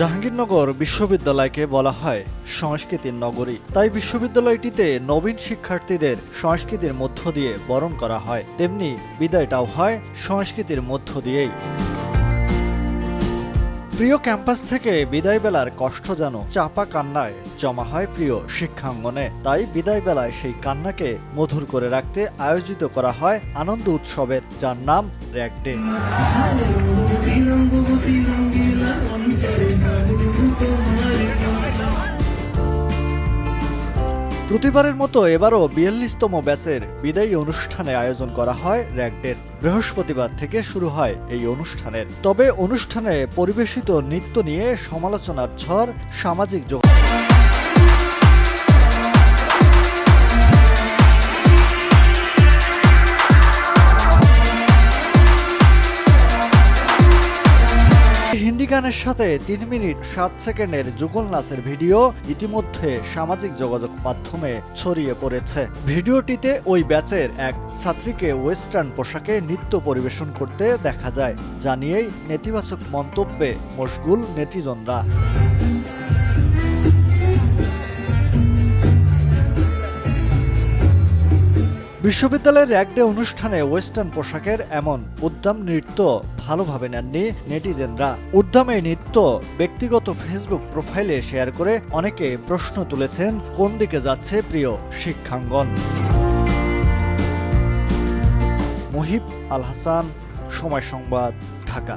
জাহাঙ্গীরনগর বিশ্ববিদ্যালয়কে বলা হয় সংস্কৃতির নগরী। তাই বিশ্ববিদ্যালয়টিতে নবীন শিক্ষার্থীদের সংস্কৃতির মধ্য দিয়ে বরণ করা হয়, তেমনি বিদায়টাও হয় সংস্কৃতির মধ্য দিয়েই। প্রিয় ক্যাম্পাস থেকে বিদায় বেলার কষ্ট যেন চাপা কান্নায় জমা হয় প্রিয় শিক্ষাঙ্গনে। তাই বিদায় বেলায় সেই কান্নাকে মধুর করে রাখতে আয়োজিত করা হয় আনন্দ উৎসবের, যার নাম র্যাগ ডে। প্রতিবারের মতো এবারও ৪২তম ব্যাচের বিদায়ী অনুষ্ঠানে আয়োজন করা হয় র্যাগ ডের। বৃহস্পতিবার থেকে শুরু হয় এই অনুষ্ঠানের। তবে অনুষ্ঠানে পরিবেশিত নৃত্য নিয়ে সমালোচনার ঝড় সামাজিক হিন্দি গানের সাথে ৩ মিনিট ৭ সেকেন্ডের যুগল নাচের ভিডিও ইতিমধ্যে সামাজিক যোগাযোগ মাধ্যমে ছড়িয়ে পড়েছে। ভিডিওটিতে ওই ব্যাচের এক ছাত্রীকে ওয়েস্টার্ন পোশাকে নৃত্য পরিবেশন করতে দেখা যায়, যা নিয়েই নেতিবাচক মন্তব্যে মশগুল নেটিজনরা। বিশ্ববিদ্যালয়ের র্যাগ ডে অনুষ্ঠানে ওয়েস্টার্ন পোশাকের এমন উদ্দাম নৃত্য ভালোভাবে নেননি নেটিজেনরা। উদ্দাম এই নৃত্য ব্যক্তিগত ফেসবুক প্রোফাইলে শেয়ার করে অনেকে প্রশ্ন তুলেছেন, কোন দিকে যাচ্ছে প্রিয় শিক্ষাঙ্গন। মুহিব আল হাসান, সময় সংবাদ, ঢাকা।